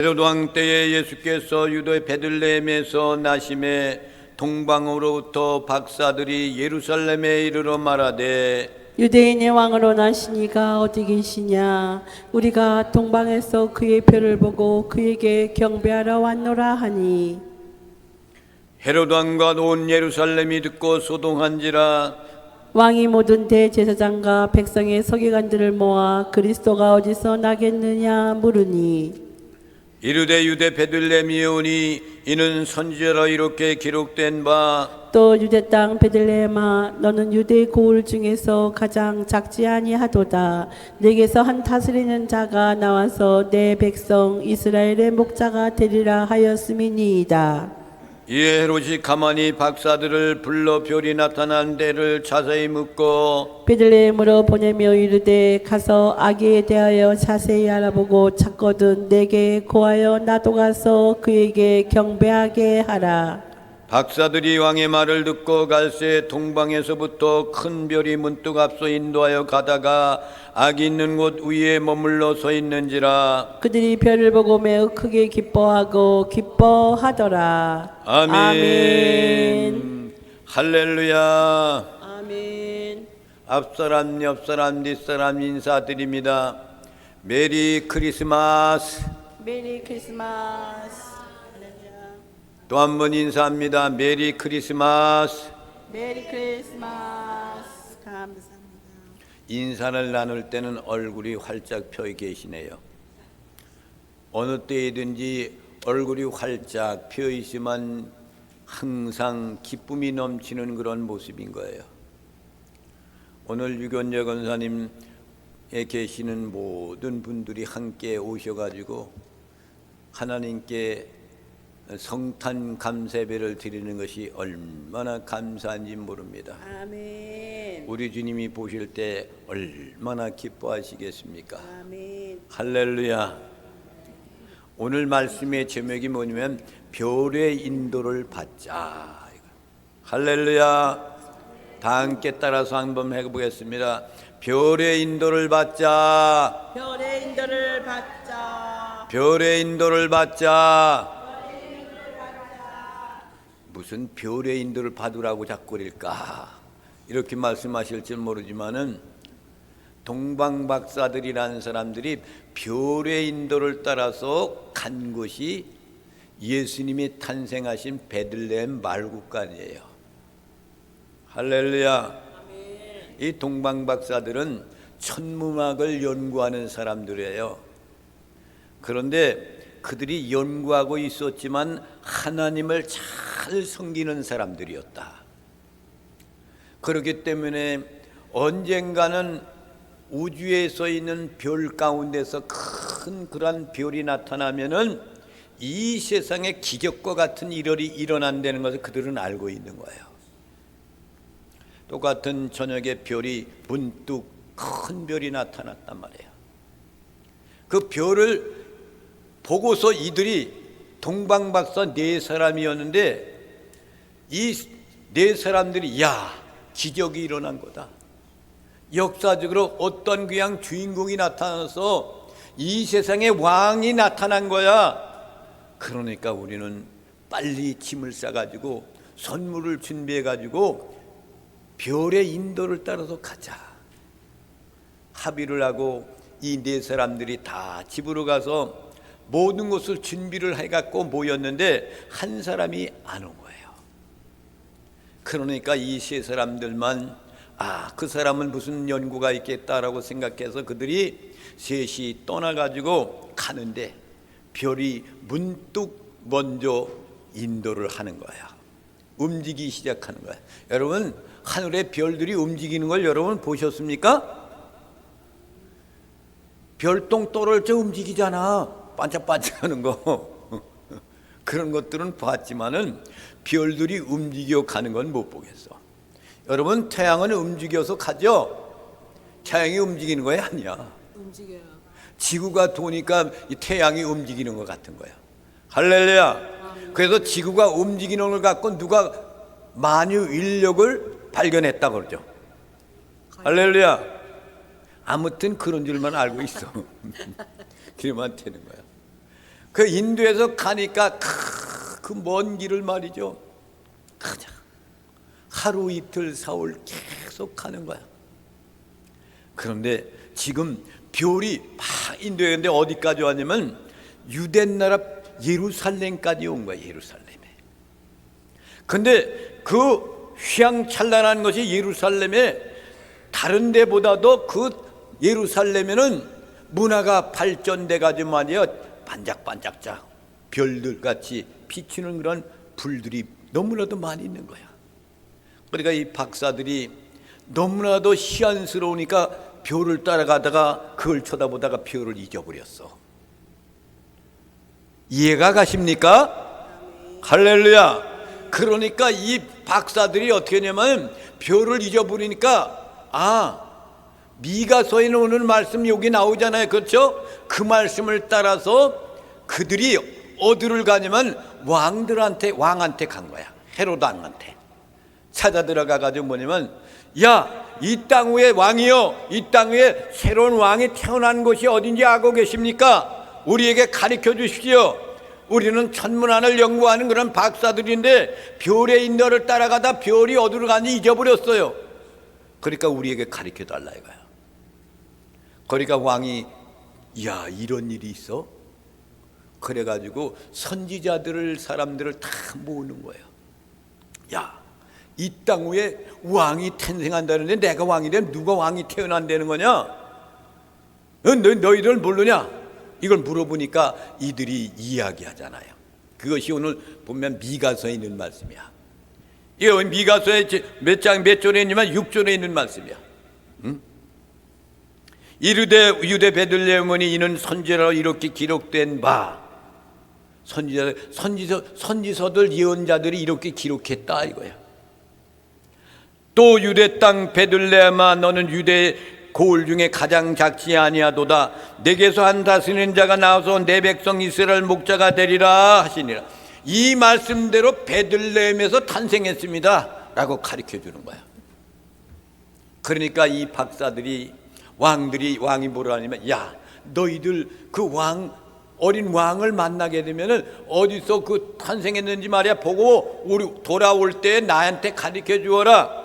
헤로드 왕 때에 예수께서 유대 베들레헴에서 나심에 동방으로부터 박사들이 예루살렘에 이르러 말하되 유대인의 왕으로 나시니가 어디 계시냐? 우리가 동방에서 그의 표를 보고 그에게 경배하러 왔노라 하니, 헤로드 왕과 온 예루살렘이 듣고 소동한지라. 왕이 모든 대제사장과 백성의 서기관들을 모아 그리스도가 어디서 나겠느냐 물으니, 이르되 유대 베들레헴이에 오니 이는 선지자로 이렇게 기록된 바 또 유대 땅 베들레헴아, 너는 유대 고을 중에서 가장 작지 아니하도다. 내게서 한 다스리는 자가 나와서 내 백성 이스라엘의 목자가 되리라 하였음이니이다. 이에 헤롯이 가만히 박사들을 불러 별이 나타난 데를 자세히 묻고 베들레헴으로 보내며 이르되, 가서 아기에 대하여 자세히 알아보고 찾거든 내게 고하여 나도 가서 그에게 경배하게 하라. 박사들이 왕의 말을 듣고 갈새 동방에서부터 큰 별이 문득 앞서 인도하여 가다가 아기 있는 곳 위에 머물러 서 있는지라. 그들이 별을 보고 매우 크게 기뻐하고 기뻐하더라. 아멘. 아멘. 할렐루야. 아멘. 앞사람 옆사람 뒷사람 인사드립니다. 메리 크리스마스. 메리 크리스마스. 또 한 번 인사합니다. 메리 크리스마스. 메리 크리스마스. 감사합니다. 인사를 나눌 때는 얼굴이 활짝 펴 계시네요. 어느 때이든지 얼굴이 활짝 펴 있으면 항상 기쁨이 넘치는 그런 모습인 거예요. 오늘 유견재 권사님에 계시는 모든 분들이 함께 오셔가지고 하나님께 성탄 감사배를 드리는 것이 얼마나 감사한지 모릅니다. 아멘. 우리 주님이 보실 때 얼마나 기뻐하시겠습니까? 아멘. 할렐루야. 오늘 말씀의 제목이 뭐냐면 별의 인도를 받자. 할렐루야. 다 함께 따라서 한번 해보겠습니다. 별의 인도를 받자. 별의 인도를 받자. 별의 인도를 받자. 무슨 별의 인도를 받으라고 자꾸 그럴까? 이렇게 말씀하실지 모르지만은 동방박사들이라는 사람들이 별의 인도를 따라서 간 곳이 예수님이 탄생하신 베들레헴 말국간이에요. 할렐루야. 이 동방박사들은 천문학을 연구하는 사람들이에요. 그런데 그들이 연구하고 있었지만 하나님을 잘 섬기는 사람들이었다. 그렇기 때문에 언젠가는 우주에 서 있는 별 가운데서 큰 그러한 별이 나타나면은 이 세상에 기적과 같은 일이 일어난다는 것을 그들은 알고 있는 거예요. 똑같은 저녁에 별이 문득 큰 별이 나타났단 말이에요. 그 별을 보고서 이들이 동방박사 네 사람이었는데 이 네 사람들이 야, 기적이 일어난 거다. 역사적으로 어떤 그냥 주인공이 나타나서 이 세상에 왕이 나타난 거야. 그러니까 우리는 빨리 짐을 싸가지고 선물을 준비해가지고 별의 인도를 따라서 가자. 합의를 하고 이 네 사람들이 다 집으로 가서 모든 것을 준비를 해갖고 모였는데 한 사람이 안 온 거예요. 그러니까 이 세 사람들만 그 사람은 무슨 연구가 있겠다라고 생각해서 그들이 셋이 떠나가지고 가는데 별이 문득 먼저 인도를 하는 거야. 움직이기 시작하는 거야. 여러분, 하늘의 별들이 움직이는 걸 여러분 보셨습니까? 별똥 떨어질 때 움직이잖아. 반짝반짝하는 거. 그런 것들은 봤지만은 별들이 움직여 가는 건 못 보겠어. 여러분, 태양은 움직여서 가죠? 태양이 움직이는 거야? 아니야. 움직여요. 지구가 도니까 이 태양이 움직이는 것 같은 거야. 할렐루야. 그래서 지구가 움직이는 걸 갖고 누가 만유 인력을 발견했다 그러죠. 할렐루야. 아무튼 그런 줄만 알고 있어. 그러면 되는 거야. 그 인도에서 가니까 그 먼 길을 말이죠. 가자. 하루 이틀 사흘 계속 가는 거야. 그런데 지금 별이 막 인도에 근데 어디까지 왔냐면 유대 나라 예루살렘까지 온 거야. 예루살렘에. 근데 그 휘황찬란한 것이 예루살렘에 다른 데보다도 그 예루살렘에는 문화가 발전돼 가지고 말이야 반짝반짝짝 별들 같이 비치는 그런 불들이 너무나도 많이 있는 거야. 그러니까 이 박사들이 너무나도 희한스러우니까 별을 따라가다가 그걸 쳐다보다가 별을 잊어버렸어. 이해가 가십니까? 할렐루야. 그러니까 이 박사들이 어떻게 했냐면 별을 잊어버리니까 미가서에 오늘 말씀 여기 나오잖아요. 그렇죠? 그 말씀을 따라서 그들이 어디를 가냐면 왕한테 간 거야. 헤로드 왕한테 찾아 들어가 가지고 뭐냐면 야, 이 땅 위에 왕이요, 이 땅 위에 새로운 왕이 태어난 곳이 어딘지 알고 계십니까? 우리에게 가르쳐 주십시오. 우리는 천문학을 연구하는 그런 박사들인데 별의 인도를 따라가다 별이 어디로 가는지 잊어버렸어요. 그러니까 우리에게 가르쳐 달라 이거야. 그러니까 왕이 야, 이런 일이 있어? 그래가지고 사람들을 다 모으는 거예요. 야, 이 땅 위에 왕이 탄생한다는데 내가 왕이 되면 누가 왕이 태어난다는 거냐? 너희들 모르냐? 이걸 물어보니까 이들이 이야기하잖아요. 그것이 오늘 보면 미가서에 있는 말씀이야. 이거 미가서에 몇 절에 있냐면 6절에 있는 말씀이야. 이르되 유대 베들레헴이니 이는 선지자로 이렇게 기록된 바, 선지서들 예언자들이 이렇게 기록했다 이거야. 또 유대 땅 베들레헴아 너는 유대 고을 중에 가장 작지 아니하도다. 내게서 한 다스리는 자가 나와서 내 백성 이스라엘 목자가 되리라 하시니라. 이 말씀대로 베들레헴에서 탄생했습니다 라고 가르쳐 주는 거야. 그러니까 이 박사들이 왕이 뭐라 하냐면 야, 너희들 그 어린 왕을 만나게 되면은 어디서 그 탄생했는지 말이야 보고 우리 돌아올 때 나한테 가르쳐 주어라.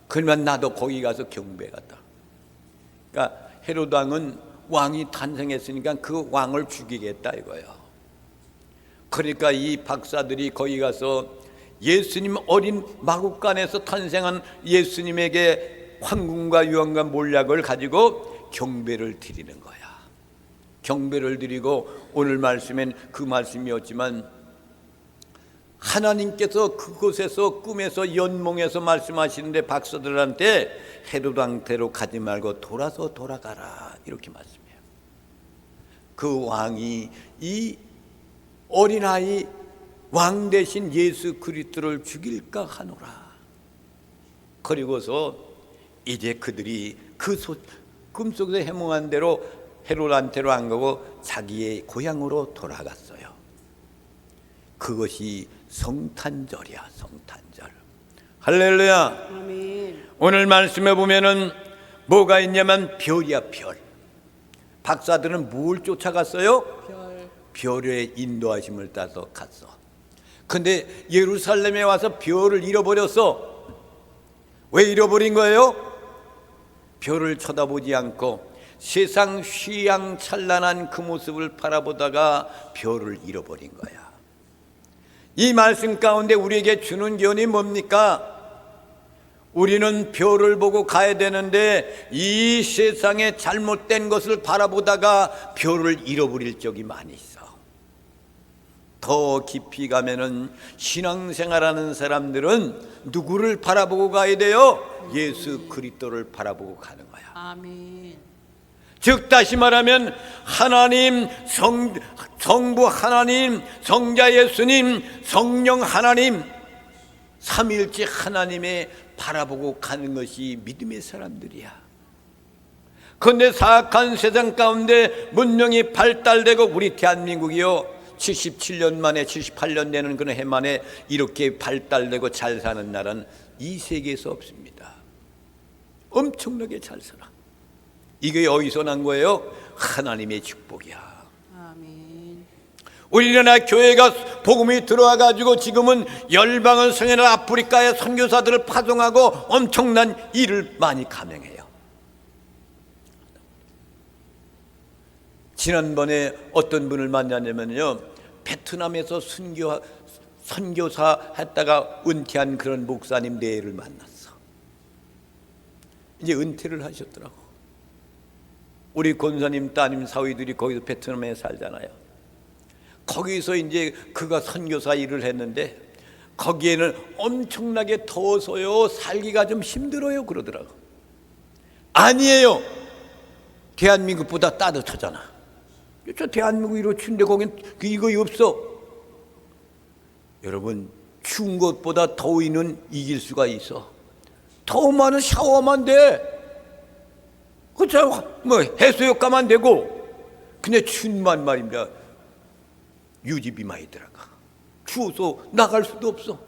그러면 나도 거기 가서 경배하다. 그러니까 헤로드 왕은 왕이 탄생했으니까 그 왕을 죽이겠다 이거예요. 그러니까 이 박사들이 거기 가서 예수님 어린 마구간에서 탄생한 예수님에게 황금과 유황과 몰약을 가지고 경배를 드리는 거야. 경배를 드리고 오늘 말씀엔 그 말씀이었지만 하나님께서 그곳에서 꿈에서 연몽에서 말씀하시는데 박사들한테 헤로드 왕태로 가지 말고 돌아가라 이렇게 말씀해요. 그 왕이 이 어린아이 왕 대신 예수 그리스도를 죽일까 하노라. 그리고서 이제 그들이 그 꿈속에서 해몽한 대로 헤로드한테로 안 가고 자기의 고향으로 돌아갔어요. 그것이 성탄절이야. 성탄절. 할렐루야. 아멘. 오늘 말씀에 보면은 뭐가 있냐면 별이야. 별. 박사들은 뭘 쫓아갔어요? 별의 인도하심을 따서 갔어. 근데 예루살렘에 와서 별을 잃어버렸어. 왜 잃어버린 거예요? 별을 쳐다보지 않고 세상 휘황찬란한 그 모습을 바라보다가 별을 잃어버린 거야. 이 말씀 가운데 우리에게 주는 교훈이 뭡니까? 우리는 별을 보고 가야 되는데 이 세상에 잘못된 것을 바라보다가 별을 잃어버릴 적이 많이 있어. 더 깊이 가면은 신앙생활하는 사람들은 누구를 바라보고 가야 돼요? 예수 그리스도를 바라보고 가는 거야. 아멘. 즉 다시 말하면 하나님, 성부 하나님, 성자 예수님, 성령 하나님, 삼위일체 하나님의 바라보고 가는 것이 믿음의 사람들이야. 그런데 사악한 세상 가운데 문명이 발달되고 우리 대한민국이요 77년 만에 78년 되는 그런 해 만에 이렇게 발달되고 잘 사는 나라는 이 세계에서 없습니다. 엄청나게 잘 살아. 이게 어디서 난 거예요? 하나님의 축복이야. 아멘. 우리나라 교회가 복음이 들어와 가지고 지금은 열방을 성회나 아프리카의 선교사들을 파송하고 엄청난 일을 많이 감행해요. 지난번에 어떤 분을 만났냐면요, 베트남에서 선교사 했다가 은퇴한 그런 목사님 네를 만났어. 이제 은퇴를 하셨더라고. 우리 권사님 따님 사위들이 거기서 베트남에 살잖아요. 거기서 이제 그가 선교사 일을 했는데 거기에는 엄청나게 더워서요 살기가 좀 힘들어요 그러더라고. 아니에요, 대한민국보다 따뜻하잖아. 저 대한민국 이렇게 추운데 거긴 이거 없어. 여러분, 추운 것보다 더위는 이길 수가 있어. 더우면 샤워하면 돼. 그렇죠? 뭐 해수욕 가면 되고. 근데 춥만 말입니다, 유지비 많이 들어가. 추워서 나갈 수도 없어.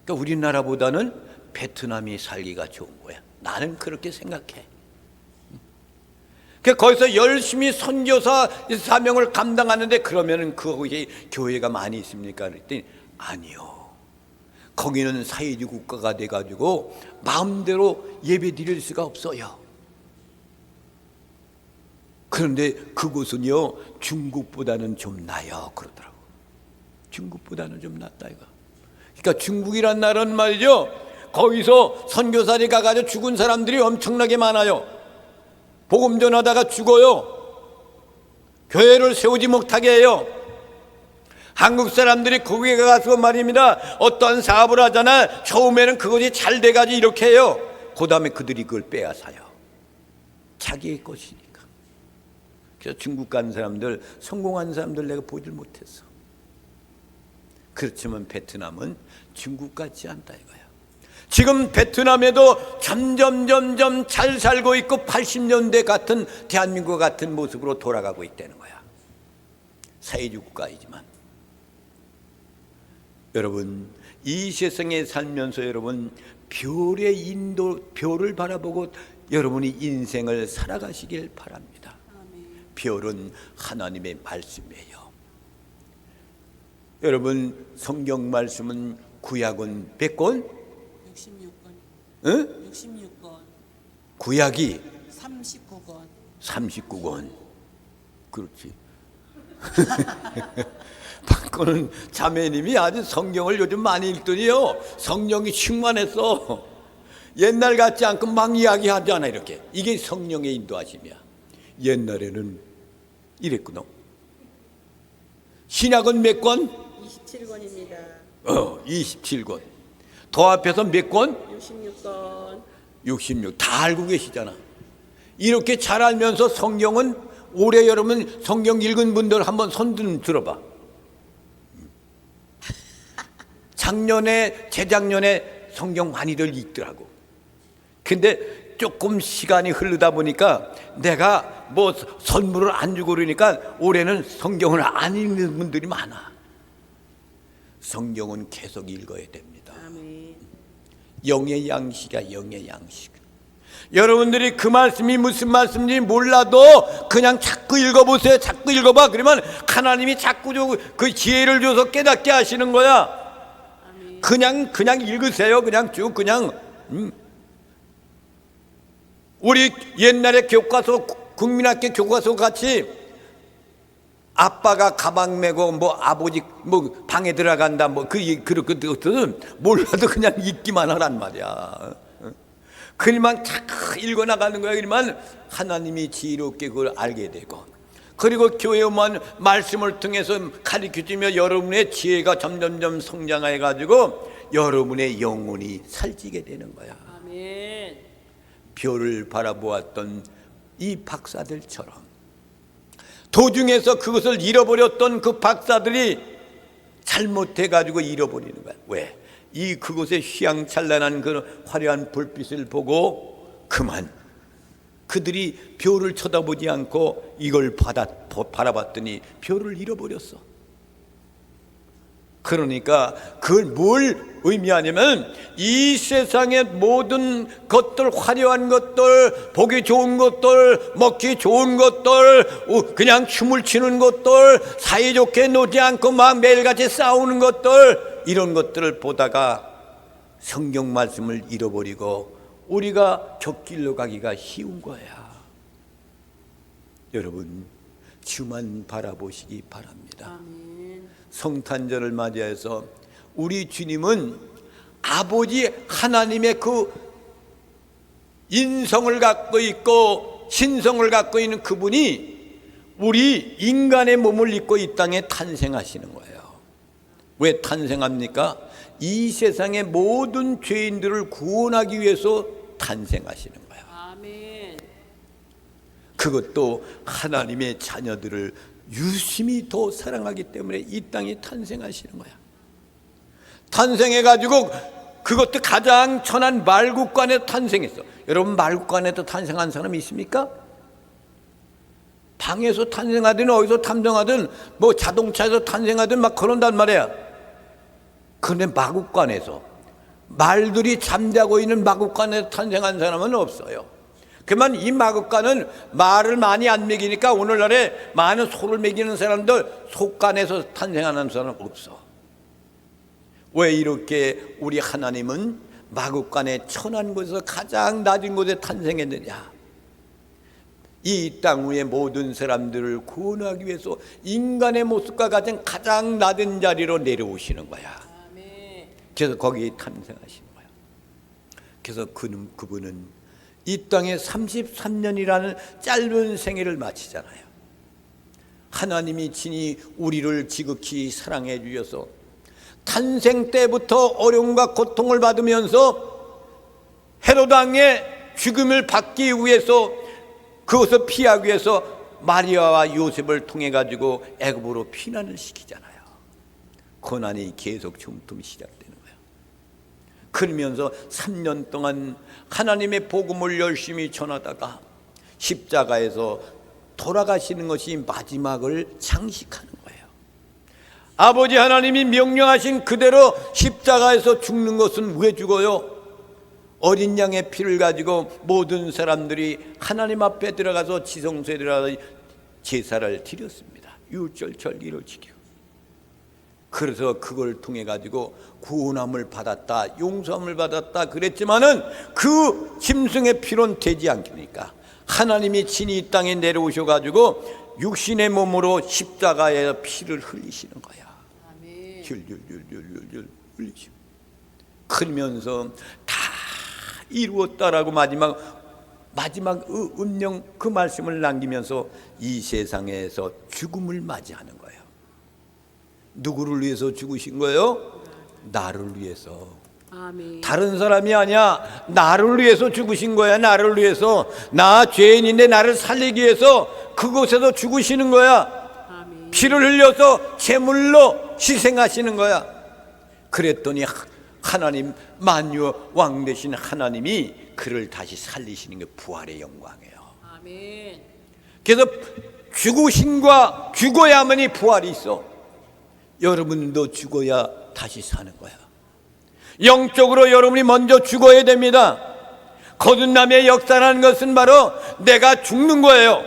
그러니까 우리나라보다는 베트남이 살기가 좋은 거야. 나는 그렇게 생각해. 그러니까 거기서 열심히 선교사 사명을 감당하는데 그러면은 거기 교회가 많이 있습니까? 그랬더니 아니요. 거기는 사회주의 국가가 돼가지고 마음대로 예배 드릴 수가 없어요. 그런데 그곳은요 중국보다는 좀 나아요 그러더라고. 중국보다는 좀 낫다 이거. 그러니까 중국이란 나라는 말이죠, 거기서 선교사들이 가가지고 죽은 사람들이 엄청나게 많아요. 복음 전하다가 죽어요. 교회를 세우지 못하게 해요. 한국 사람들이 거기에 가서 말입니다, 어떤 사업을 하잖아. 처음에는 그것이 잘 돼가지고 이렇게 해요. 그 다음에 그들이 그걸 빼앗아요. 자기의 것이니까. 그래서 중국 간 사람들, 성공한 사람들 내가 보질 못했어. 그렇지만 베트남은 중국 같지 않다 이거야. 지금 베트남에도 점점 잘 살고 있고 80년대 같은 대한민국 같은 모습으로 돌아가고 있다는 거야. 사회주의 국가이지만. 여러분, 이 세상에 살면서 여러분 별을 바라보고 여러분이 인생을 살아가시길 바랍니다. 별은 하나님의 말씀이에요. 여러분, 성경 말씀은 구약은 몇 권? 66권. 응? 66권. 구약이 39권. 39권. 그렇지. 박권은 자매님이 아주 성경을 요즘 많이 읽더니요, 성령이 충만했어. 옛날 같지 않고 막 이야기하잖아 이렇게. 이게 성령의 인도하심이야. 옛날에는 이랬구나. 신약은 몇 권? 27권입니다. 27권. 더 앞에서 몇 권? 66권. 66. 다 알고 계시잖아. 이렇게 잘 알면서 성경은 올해 여러분 성경 읽은 분들 한번 손 좀 들어봐. 작년에 재작년에 성경 많이들 읽더라고. 근데 조금 시간이 흐르다 보니까 내가 뭐 선물을 안 주고 그러니까 올해는 성경을 안 읽는 분들이 많아. 성경은 계속 읽어야 됩니다. 아멘. 영의 양식이야, 영의 양식. 여러분들이 그 말씀이 무슨 말씀인지 몰라도 그냥 자꾸 읽어보세요. 자꾸 읽어봐. 그러면 하나님이 자꾸 그 지혜를 줘서 깨닫게 하시는 거야. 아멘. 그냥 읽으세요. 그냥 쭉 그냥. 우리 옛날에 교과서, 국민학교 교과서 같이 아빠가 가방 메고 뭐 아버지 뭐 방에 들어간다 뭐 그것은 몰라도 그냥 읽기만 하란 말이야. 그리만 자꾸 읽어 나가는 거야. 그러면 하나님이 지혜롭게 그걸 알게 되고, 그리고 교회만 말씀을 통해서 가르쳐주며 여러분의 지혜가 점점점 성장해 가지고 여러분의 영혼이 살찌게 되는 거야. 아멘. 별을 바라보았던 이 박사들처럼 도중에서 그것을 잃어버렸던 그 박사들이 잘못해가지고 잃어버리는 거야. 왜? 그곳의 휘황찬란한 그 화려한 불빛을 보고 그만 그들이 별을 쳐다보지 않고 이걸 바라봤더니 별을 잃어버렸어. 그러니까 그걸 뭘 의미하냐면 이 세상의 모든 것들, 화려한 것들, 보기 좋은 것들, 먹기 좋은 것들, 그냥 춤을 추는 것들, 사이좋게 놀지 않고 막 매일같이 싸우는 것들, 이런 것들을 보다가 성경 말씀을 잃어버리고 우리가 곁길로 가기가 쉬운 거야. 여러분, 주만 바라보시기 바랍니다. 성탄절을 맞이해서 우리 주님은 아버지 하나님의 그 인성을 갖고 있고 신성을 갖고 있는 그분이 우리 인간의 몸을 입고 이 땅에 탄생하시는 거예요. 왜 탄생합니까? 이 세상의 모든 죄인들을 구원하기 위해서 탄생하시는 거예요. 아멘. 그것도 하나님의 자녀들을 유심히 더 사랑하기 때문에 이 땅에 탄생하시는 거야. 탄생해가지고 그것도 가장 천한 말국간에 탄생했어. 여러분, 말국간에도 탄생한 사람이 있습니까? 방에서 탄생하든 어디서 탄생하든 뭐 자동차에서 탄생하든 막 그런단 말이야. 그런데 마국간에서, 말들이 잠자고 있는 마국간에서 탄생한 사람은 없어요. 그만 이 마국간은 말을 많이 안 먹이니까 오늘날에 많은 소를 먹이는 사람들 속간에서 탄생하는 사람은 없어. 왜 이렇게 우리 하나님은 마국간의 천한 곳에서 가장 낮은 곳에 탄생했느냐? 이 땅 위의 모든 사람들을 구원하기 위해서 인간의 모습과 같은 가장 낮은 자리로 내려오시는 거야. 그래서 거기에 탄생하시는 거야. 그래서 그분은 이 땅에 33년이라는 짧은 생애를 마치잖아요. 하나님이 친히 우리를 지극히 사랑해 주셔서 탄생 때부터 어려움과 고통을 받으면서 헤롯 왕의 죽음을 받기 위해서, 그것을 피하기 위해서 마리아와 요셉을 통해 가지고 애굽으로 피난을 시키잖아요. 고난이 계속 tumtum이 시작되는 거예요. 그러면서 3년 동안 하나님의 복음을 열심히 전하다가 십자가에서 돌아가시는 것이 마지막을 장식하는 거예요. 아버지 하나님이 명령하신 그대로 십자가에서 죽는 것은 왜 죽어요? 어린 양의 피를 가지고 모든 사람들이 하나님 앞에 들어가서 지성소에 들어가서 제사를 드렸습니다. 유월절기를 지키고. 그래서 그걸 통해 가지고 구원함을 받았다, 용서함을 받았다 그랬지만은 그 짐승의 피로는 되지 않습니까? 하나님이 친히 이 땅에 내려오셔 가지고 육신의 몸으로 십자가에 피를 흘리시는 거야. 줄 흘리시고. 그러면서 다 이루었다라고 마지막 음령 그 말씀을 남기면서 이 세상에서 죽음을 맞이하는 거예요. 누구를 위해서 죽으신 거예요? 나를 위해서. 아멘. 다른 사람이 아니야. 나를 위해서 죽으신 거야. 나를 위해서. 나 죄인인데 나를 살리기 위해서 그곳에서 죽으시는 거야. 아멘. 피를 흘려서 제물로 희생하시는 거야. 그랬더니 하나님, 만유 왕 되신 하나님이 그를 다시 살리시는 게 부활의 영광이에요. 아멘. 그래서 죽으심과 죽어야만이 부활이 있어. 여러분도 죽어야 다시 사는 거야. 영적으로 여러분이 먼저 죽어야 됩니다. 거듭남의 역사라는 것은 바로 내가 죽는 거예요.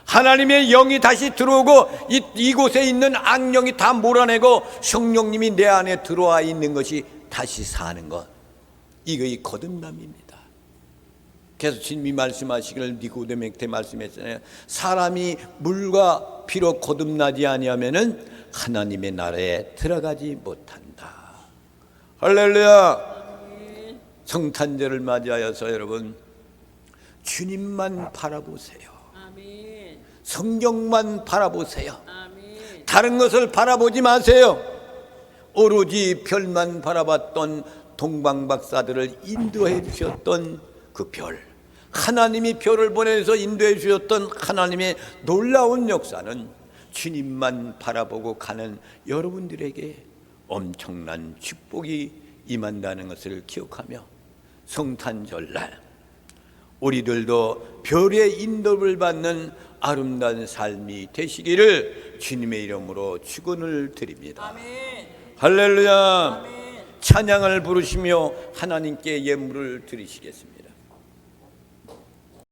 하나님의 영이 다시 들어오고 이곳에 있는 악령이 다 몰아내고 성령님이 내 안에 들어와 있는 것이 다시 사는 것. 이거 이 거듭남입니다. 그래서 주님이 말씀하시기를 니고데모한테 말씀했잖아요. 사람이 물과 피로 거듭나지 아니하면은 하나님의 나라에 들어가지 못한다. 할렐루야. 성탄절을 맞이하여서 여러분 주님만 바라보세요. 아멘. 성경만 바라보세요. 아멘. 다른 것을 바라보지 마세요. 오로지 별만 바라봤던 동방박사들을 인도해 주셨던 그 별, 하나님이 별을 보내서 인도해 주셨던 하나님의 놀라운 역사는 주님만 바라보고 가는 여러분들에게 엄청난 축복이 임한다는 것을 기억하며 성탄절날 우리들도 별의 인도를 받는 아름다운 삶이 되시기를 주님의 이름으로 축원을 드립니다. 아멘. 할렐루야. 찬양을 부르시며 하나님께 예물을 드리시겠습니다.